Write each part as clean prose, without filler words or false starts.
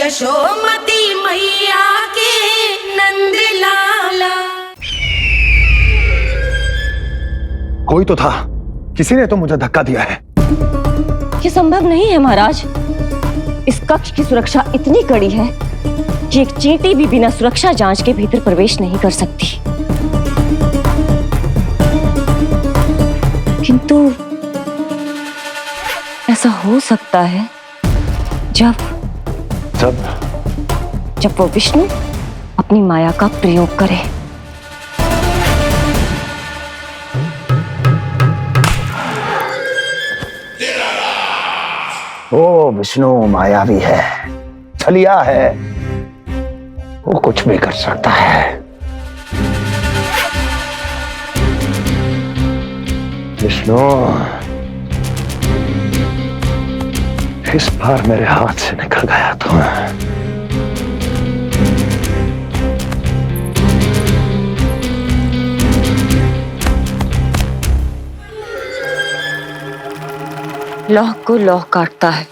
यशोमती मैया के नंद लाला। कोई तो था, किसी ने तो मुझे धक्का दिया है। ये संभव नहीं है महाराज। इस कक्ष की सुरक्षा इतनी कड़ी है कि एक चींटी भी बिना सुरक्षा जांच के भीतर प्रवेश नहीं कर सकती। किंतु ऐसा हो सकता है जब वो विष्णु अपनी माया का प्रयोग करे। वो विष्णु मायावी है, छलिया है, वो कुछ भी कर सकता है। विष्णु इस बार मेरे हाथ से निकल गया तो लौह को लौह काटता है।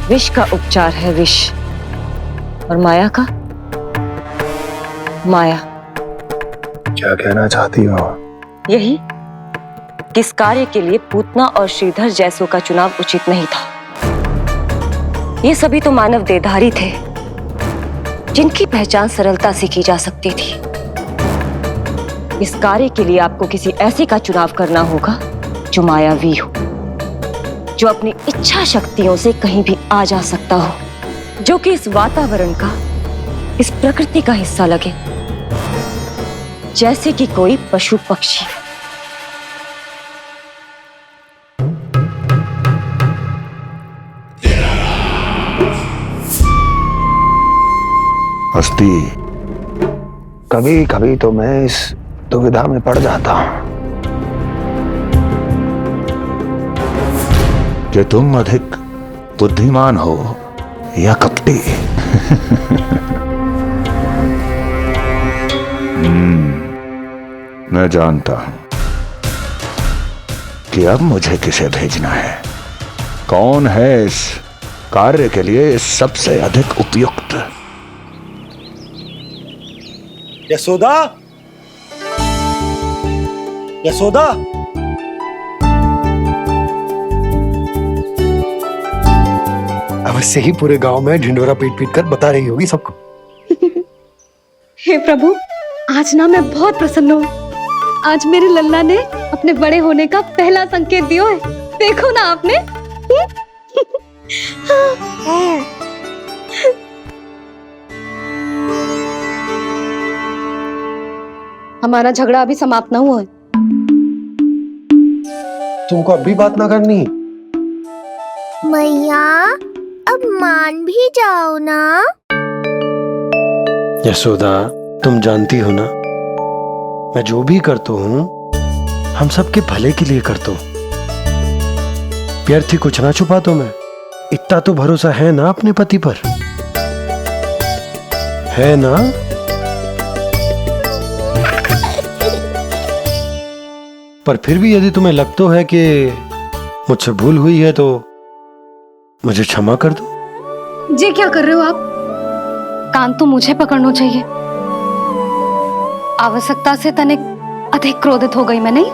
विष का उपचार है विष, और माया का माया। क्या कहना चाहती हो? यही कि इस कार्य के लिए पूतना और श्रीधर जैसों का चुनाव उचित नहीं था। ये सभी तो मानव देहधारी थे जिनकी पहचान सरलता से की जा सकती थी। इस कार्य के लिए आपको किसी ऐसे का चुनाव करना होगा जो मायावी हो, जो अपनी इच्छा शक्तियों से कहीं भी आ जा सकता हो, जो कि इस वातावरण का, इस प्रकृति का हिस्सा लगे, जैसे कि कोई पशु पक्षी। हस्ती, कभी कभी तो मैं इस दुविधा में पड़ जाता हूं कि तुम अधिक बुद्धिमान हो या कपटी। मैं जानता हूं कि अब मुझे किसे भेजना है, कौन है इस कार्य के लिए सबसे अधिक उपयुक्त। यशोदा, यशोदा, अवश्य ही पूरे गांव में ढिंडोरा पीट पीट कर बता रही होगी सबको। हे प्रभु, आज ना मैं बहुत प्रसन्न हूँ। आज मेरे लल्ला ने अपने बड़े होने का पहला संकेत दिया है। देखो ना आपने। हमारा झगड़ा अभी समाप्त ना हुआ है। तुमको अब भी बात ना करनी? मैया, अब मान भी जाओ ना। यशोदा, तुम जानती हो ना, मैं जो भी करता हूँ हम सबके भले के लिए करता हूँ। व्यर्थ ही कुछ ना छुपा तो मैं। इतना तो भरोसा है ना अपने पति पर, है ना? पर फिर भी यदि तुम्हें लगता है कि मुझसे भूल हुई है तो मुझे क्षमा कर दो। ये क्या कर रहे हो आप? कान तो मुझे पकड़ना चाहिए। आवश्यकता से तनिक अधिक क्रोधित हो गई मैं, नहीं?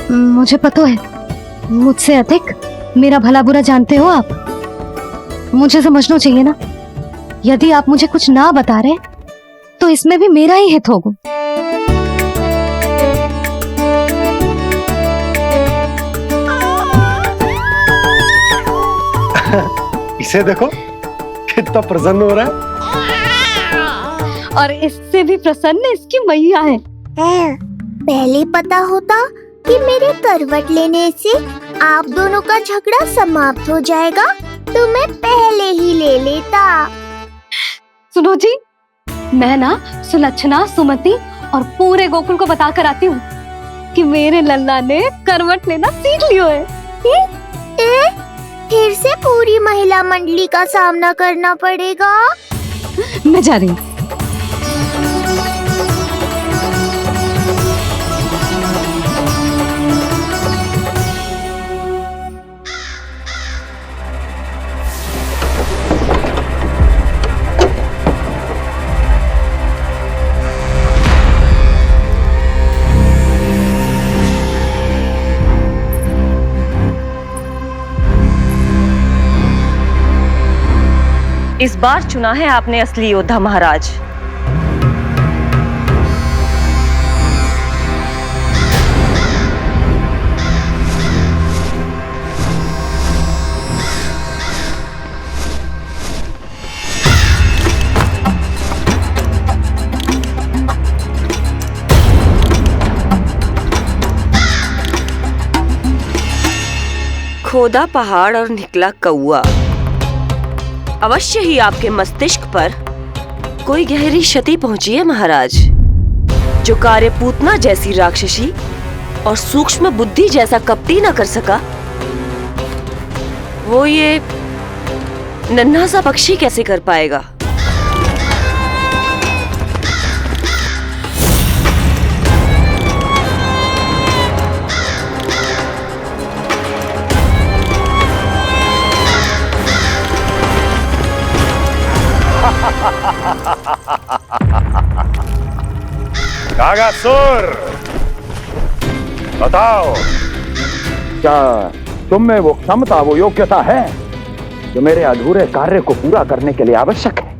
मुझे पता है, मुझसे अधिक मेरा भला बुरा जानते हो आप। मुझे समझना चाहिए ना, यदि आप मुझे कुछ ना बता रहे तो इसमें भी मेरा ही हित होगा। इसे देखो कितना प्रसन्न हो रहा है। और इससे भी प्रसन्न इसकी मैया है। पहले पता होता कि मेरे करवट लेने से आप दोनों का झगड़ा समाप्त हो जाएगा तो मैं पहले ही ले लेता। सुनो जी, मैं ना सुलक्षणा, सुमति और पूरे गोकुल को बता कर आती हूँ कि मेरे लल्ला ने करवट लेना सीख लियो है। फिर से पूरी महिला मंडली का सामना करना पड़ेगा। मैं जा रही हूँ। इस बार चुना है आपने असली योद्धा महाराज। खोदा पहाड़ और निकला कौआ। अवश्य ही आपके मस्तिष्क पर कोई गहरी क्षति पहुंची है महाराज। जो कार्य पूतना जैसी राक्षसी और सूक्ष्म बुद्धि जैसा कपटी न कर सका, वो ये नन्हा सा पक्षी कैसे कर पाएगा। कागासुर, बताओ, क्या तुम में वो क्षमता, वो योग्यता है जो मेरे अधूरे कार्य को पूरा करने के लिए आवश्यक है?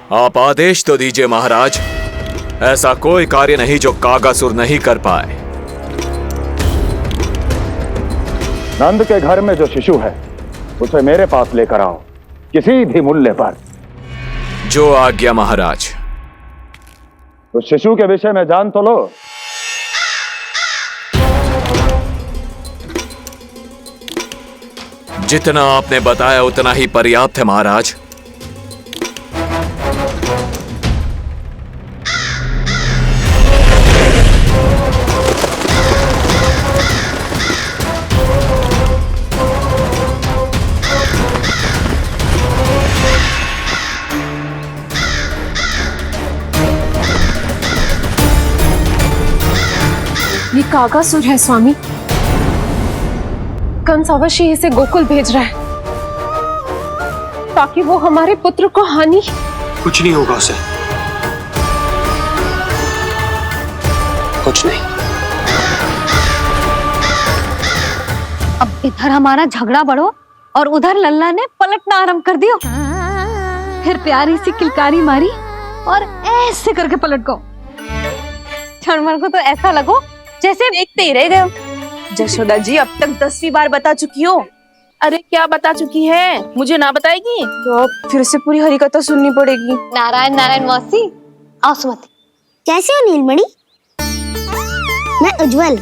आप आदेश तो दीजिए महाराज। ऐसा कोई कार्य नहीं जो कागासुर नहीं कर पाए। नंद के घर में जो शिशु है उसे मेरे पास लेकर आओ, किसी भी मूल्य पर। जो आज्ञा महाराज। उस शिशु के विषय में जान तो लो। जितना आपने बताया उतना ही पर्याप्त है महाराज। ये कागासुर है स्वामी। कंस अवश्य इसे गोकुल भेज रहा है ताकि वो हमारे पुत्र को हानि। कुछ नहीं होगा उसे, कुछ नहीं। अब इधर हमारा झगड़ा बढ़ो और उधर लल्ला ने पलटना आरंभ कर दियो। फिर प्यारी सी किलकारी मारी और ऐसे करके पलट गो। क्षणभर को तो ऐसा लगो जैसे देखते ही रह गए। जशोदा जी अब तक 10वीं बार बता चुकी हो। अरे क्या बता चुकी है, मुझे ना बताएगी तो फिर से पूरी हरिकथा सुननी पड़ेगी। नारायण नारायण मौसी, आओ सुमति। कैसे हो नीलमणि? मैं उज्जवल,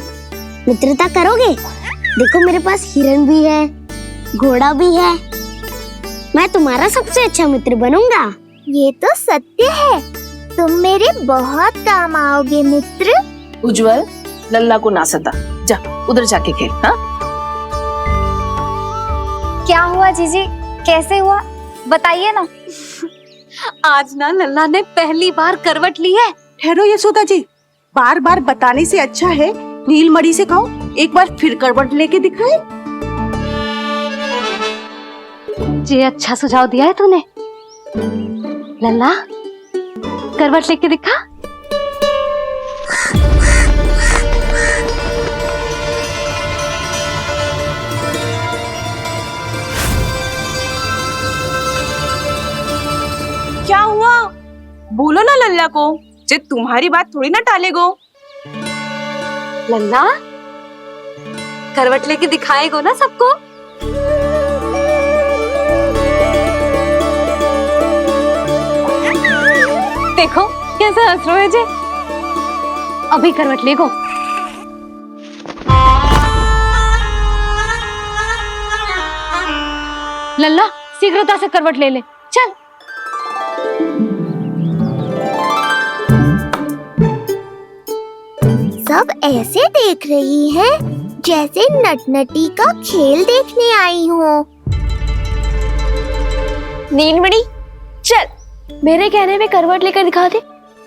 मित्रता करोगे? देखो मेरे पास हिरन भी है, घोड़ा भी है। मैं तुम्हारा सबसे अच्छा मित्र बनूंगा। ये तो सत्य है, तुम मेरे बहुत काम आओगे मित्र। उज्जवल, लल्ला को ना सता, जा उधर जाके खेल। हाँ, क्या हुआ जीजी, कैसे हुआ बताइए ना। आज ना लल्ला ने पहली बार करवट ली है। ठहरो यशोदा जी, बार बार बताने से अच्छा है नीलमणि से कहो एक बार फिर करवट लेके दिखाए। ये अच्छा सुझाव दिया है तूने। लल्ला करवट लेके दिखा। क्या हुआ? बोलो ना लल्ला को, जे तुम्हारी बात थोड़ी ना टालेगो। लल्ला करवट लेके दिखाएगो ना सबको। देखो कैसा हंस रहे जे। अभी करवट लेगो। लल्ला शीघ्रता से करवट ले ले, चल। सब ऐसे देख रही है जैसे नटनटी का खेल देखने आई हो। नीलमणि चल, मेरे कहने में करवट लेकर दिखा दे।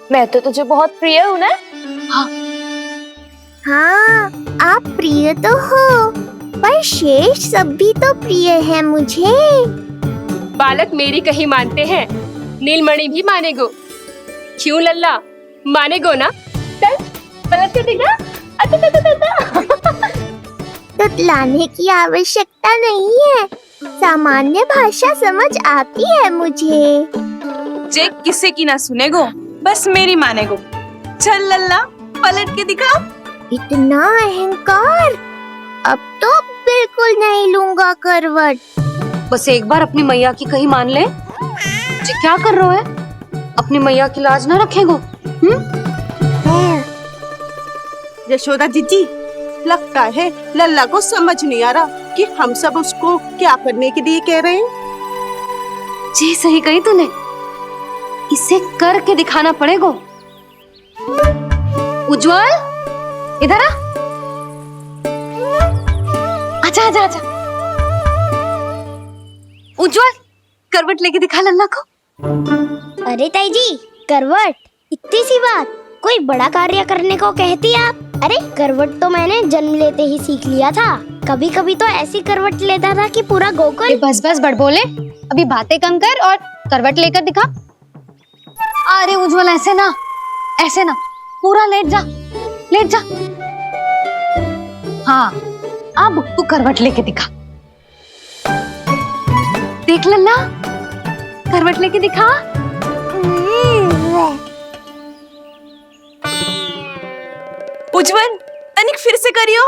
मैं तो तुझे बहुत प्रिय हूँ ना। हाँ, आप प्रिय तो हो, पर शेष सब भी तो प्रिय है मुझे। बालक मेरी कहीं मानते हैं, नीलमणि भी मानेगो। क्यों लल्ला, मानेगो ना? चल पलट के दिखा। तुतलाने की आवश्यकता नहीं है, सामान्य भाषा समझ आती है मुझे। जे किसी की ना सुनेगो, बस मेरी मानेगो। चल लल्ला, पलट के दिखा। इतना अहंकार, अब तो बिल्कुल नहीं लूंगा करवट। बस एक बार अपनी मैया की कही मान ले। जी क्या कर रहे हो है? अपनी मैया की लाज ना रखेगो? यशोदा जीजी, लगता है लल्ला को समझ नहीं आ रहा कि हम सब उसको क्या करने के लिए कह रहे हैं। जी सही कही तूने, इसे करके दिखाना पड़ेगा। उज्जवल, इधर आ। आजा आजा आजा। उज्जवल, करवट लेके दिखा लल्ला को। अरे ताई जी, करवट इतनी सी बात, कोई बड़ा कार्य करने को कहती आप? अरे करवट तो मैंने जन्म लेते ही सीख लिया था। कभी कभी तो ऐसी करवट लेता था कि पूरा गोकुल। बस बस बड़ बोले, अभी बातें कम कर और करवट लेकर दिखा। अरे उज्जवल ऐसे ना, ऐसे ना, पूरा लेट जा, लेट जा। हाँ, अब तू करवट लेके दिखा। देख लल्ला, करवट लेके दिखा। उज्जवल, तनिक फिर से करियो।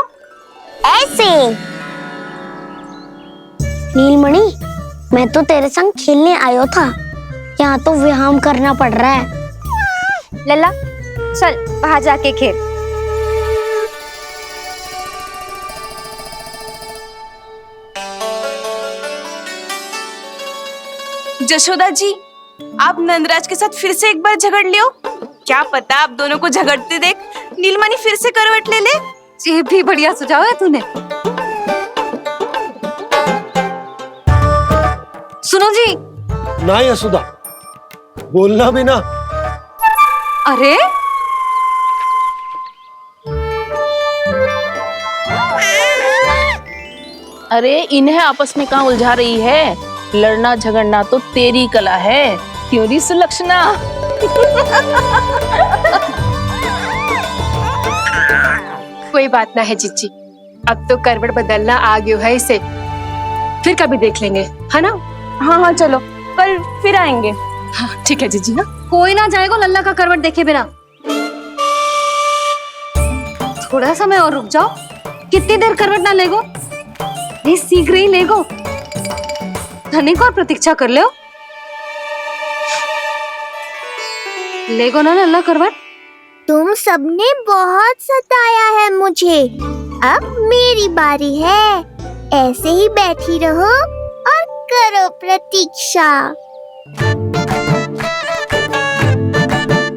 ऐसे। नीलमणि, मैं तो तेरे संग खेलने आयो था, यहाँ तो व्यायाम करना पड़ रहा है। लल्ला चल बाहर जाके खेल। जशोदा जी, आप नंदराज के साथ फिर से एक बार झगड़ लियो। क्या पता आप दोनों को झगड़ते देख नीलमणि फिर से करवट ले ले। ये भी बढ़िया सुझाव है तूने। सुनो जी। ना यशोदा, बोलना भी ना। अरे अरे इन्हें आपस में कहाँ उलझा रही है? लड़ना झगड़ना तो तेरी कला है, क्यों री सुलक्षणा? कोई बात ना है जीजी, अब तो करवट बदलना आ गयो है इसे, फिर कभी देख लेंगे, है ना? हाँ हाँ चलो, कल फिर आएंगे। हाँ ठीक है जीजी ना। कोई ना जाएगा लल्ला का करवट देखे बिना। थोड़ा समय और रुक जाओ। कितनी देर करवट ना लेगो? ये शीघ्र ही लेगो। धनिक और प्रतीक्षा कर लो। लेगो ना लल्ला करवट। तुम सबने बहुत सताया है मुझे, अब मेरी बारी है। ऐसे ही बैठी रहो और करो प्रतीक्षा।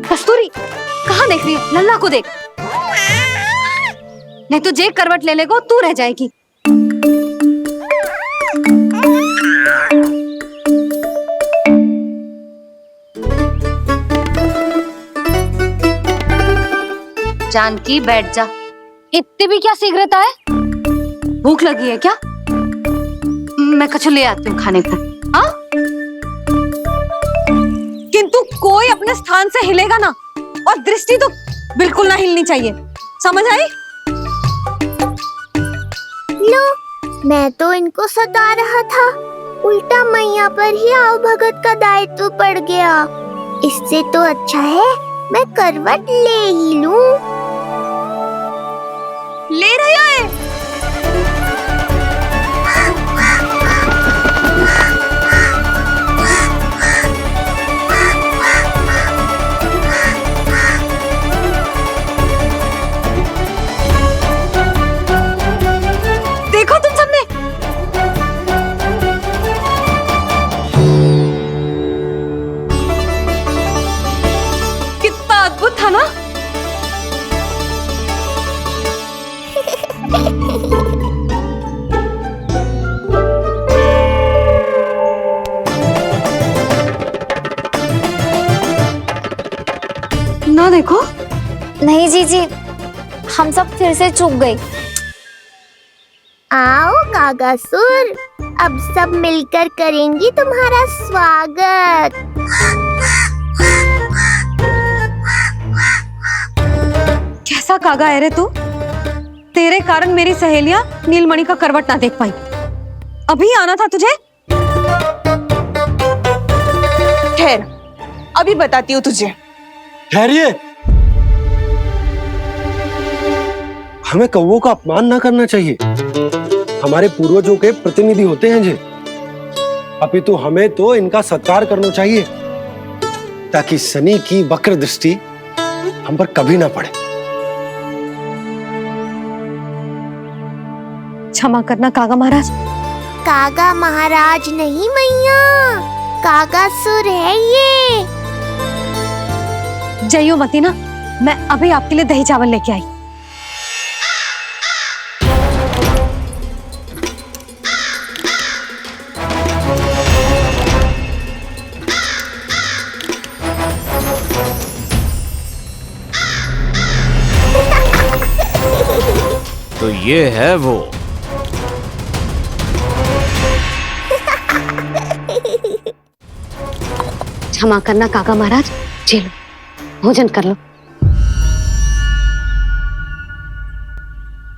कस्तूरी, कहाँ देख रही है? लल्ला को देख, नहीं तो जे करवट ले लेगो तू रह जाएगी। जानकी बैठ जा। इतनी भी क्या शीघ्रता है? भूख लगी है क्या? मैं कछु ले आती हूँ खाने को। हाँ? किंतु कोई अपने स्थान से हिलेगा ना, और दृष्टि तो बिल्कुल ना हिलनी चाहिए, समझ आई? लो, मैं तो इनको सता रहा था, उल्टा मैया पर ही आओ भगत का दायित्व पड़ गया। इससे तो अच्छा है मैं करवट ले ही लूं। ले रहे हो? देखो तुम सबने, कितना अद्भुत था ना? ना देखो। नहीं जीजी, हम सब फिर से चूक गए। आओ कागासुर, अब सब मिलकर करेंगी तुम्हारा स्वागत। कैसा कागा है रे तू? तेरे कारण मेरी सहेलियां नीलमणि का करवट ना देख पाई। अभी आना था तुझे। ठहर, अभी बताती हूँ तुझे। ठहरिए, हमें कौवों का अपमान ना करना चाहिए। हमारे पूर्वजों के प्रतिनिधि होते हैं जी। अपितु हमें तो इनका सत्कार करना चाहिए ताकि शनि की वक्र दृष्टि हम पर कभी ना पड़े। क्षमा करना कागा महाराज। कागा महाराज नहीं मैया, कागासुर है ये। जइयो मती ना, मैं अभी आपके लिए दही चावल लेके आई। तो ये है वो। क्षमा करना कागा महाराज, चलो भोजन कर लो।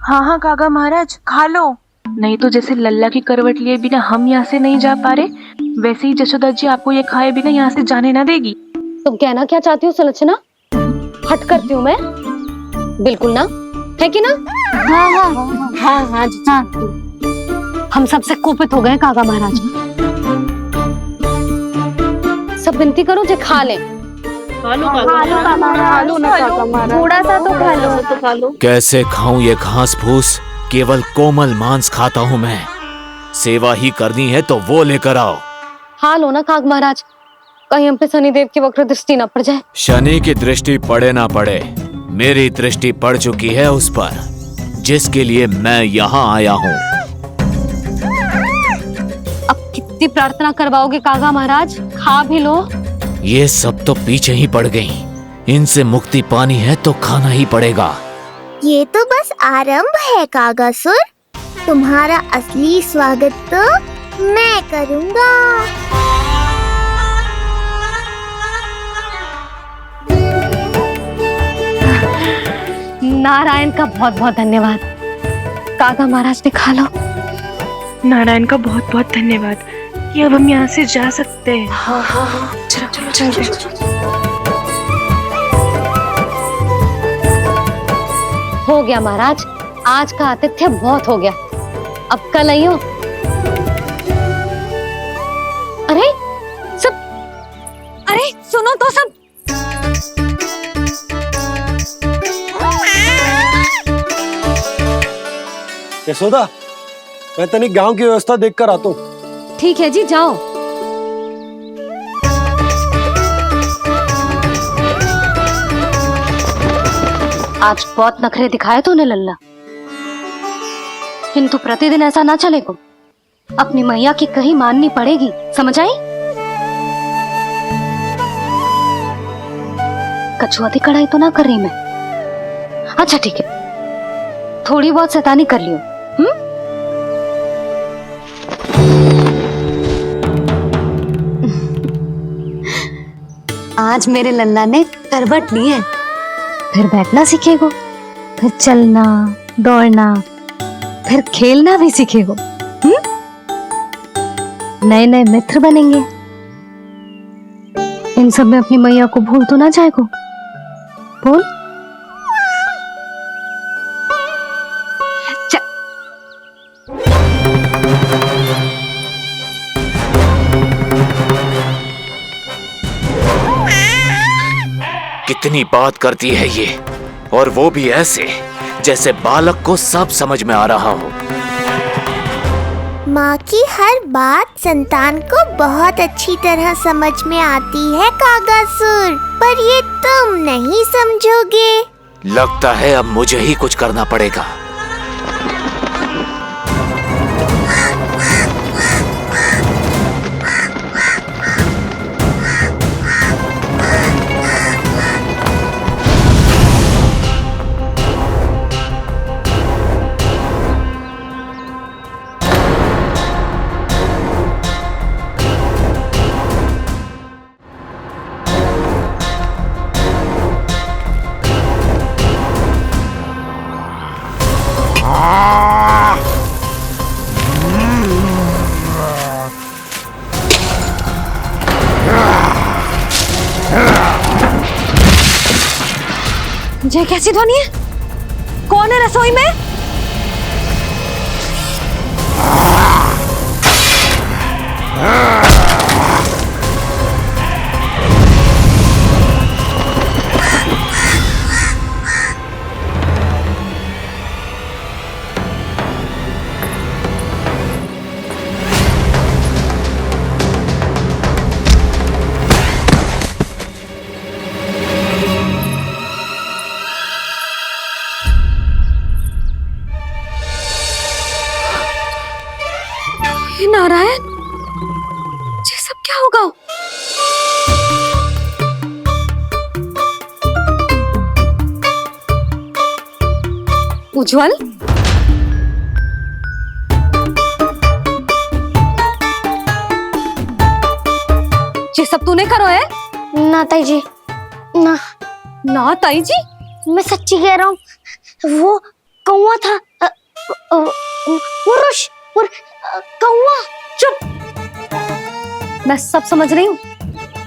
हाँ हाँ कागा महाराज, खा लो। नहीं तो जैसे लल्ला की करवट लिए बिना हम यहाँ से नहीं जा पा रहे, वैसे ही जशोदा जी आपको ये खाए बिना यहाँ से जाने ना देगी। तुम कहना क्या चाहती हो सुलक्षणा? हट करती हूँ मैं? बिल्कुल ना, है कि ना? हाँ हाँ हाँ हाँ जी हाँ। हम सबसे कोपित हो गए कागा महाराज। सब विनती करो जो खा ले। थोड़ा सा तो खा लो। कैसे खाऊं ये घास फूस? केवल कोमल मांस खाता हूँ मैं। सेवा ही करनी है तो वो लेकर आओ। खा लो ना काग महाराज, कहीं हम पे शनिदेव की वक्र दृष्टि न पड़ जाए। शनि की दृष्टि पड़े ना पड़े, मेरी दृष्टि पड़ चुकी है उस पर, जिसके लिए मैं यहाँ आया हूँ। अब कितनी प्रार्थना करवाओगे कागा महाराज? खा भी लो। ये सब तो पीछे ही पड़ गई। इनसे मुक्ति पानी है तो खाना ही पड़ेगा। ये तो बस आरंभ है कागासुर, तुम्हारा असली स्वागत तो मैं करूँगा। नारायण का बहुत बहुत धन्यवाद। कागा महाराज ने खा लो। नारायण का बहुत बहुत धन्यवाद कि अब हम यहाँ से जा सकते हैं। हाँ हाँ हाँ, चलो चलो चलो। हो गया महाराज, आज का आतिथ्य बहुत हो गया, अब कल आइयो। अरे सब, अरे सुनो तो सब। यशोदा, मैं तनिक गांव की व्यवस्था देखकर आता हूँ। ठीक है जी, जाओ। आज बहुत नखरे दिखाए तूने लल्ला, किंतु प्रतिदिन ऐसा ना चलेगा। अपनी मैया की कहीं माननी पड़ेगी, समझ आई? कछुआती कढ़ाई तो ना कर रही मैं। अच्छा ठीक है, थोड़ी बहुत शैतानी कर लियो। आज मेरे लल्ला ने करवट ली है, फिर बैठना सीखेगो, फिर चलना दौड़ना, फिर खेलना भी सीखेगो। नए नए मित्र बनेंगे। इन सब में अपनी मैया को भूल तो ना जाएगो। बोल। कितनी बात करती है ये, और वो भी ऐसे जैसे बालक को सब समझ में आ रहा हो। माँ की हर बात संतान को बहुत अच्छी तरह समझ में आती है कागासुर, पर ये तुम नहीं समझोगे। लगता है अब मुझे ही कुछ करना पड़ेगा। ये कैसी ध्वनि है? कौन है रसोई में? नारायण, ये सब क्या होगा? उज्जवल, ये सब तूने करो है? ना ताई जी, ना ना ताई जी, मैं सच्ची कह रहा हूँ। वो कौवा था, पुरुष और कौवा। चुप, मैं सब समझ रही हूँ।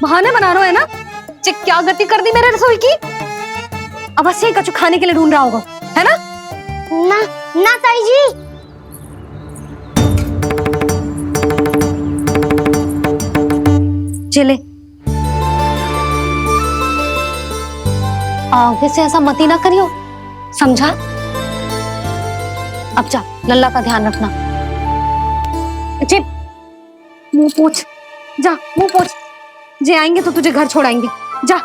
बहाने बना रहा है ना? ये क्या गति कर दी मेरे रसोई की? अवश्य ही कछु खाने के लिए ढूंढ रहा होगा, है ना? ना ना ताई जी। चले, आगे से ऐसा मत ही ना करियो, समझा? अब जा, लल्ला का ध्यान रखना। चिप, मुंह पोछ, जा मुंह पोछ। जे आएंगे तो तुझे घर छोड़ाएंगे, जा।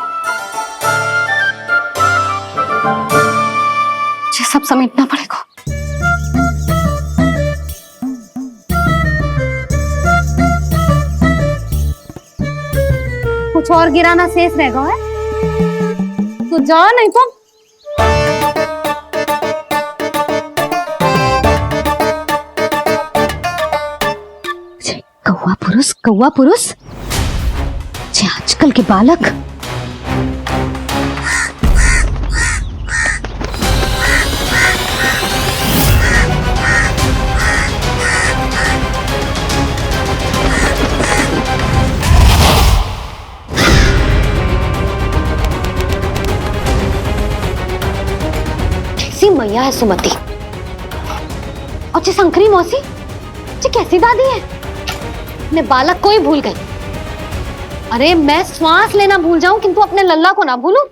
ये सब समेटना पड़ेगा। कुछ और गिराना शेष रहेगा है? तो जा, नहीं तो कौवा पुरुष, जे आजकल के बालक। कैसी मैया है सुमति, और ये शंकरी मौसी, ये कैसी दादी है? अपने बालक को ही भूल गई। अरे मैं श्वास लेना भूल जाऊं किंतु अपने लल्ला को ना भूलूं।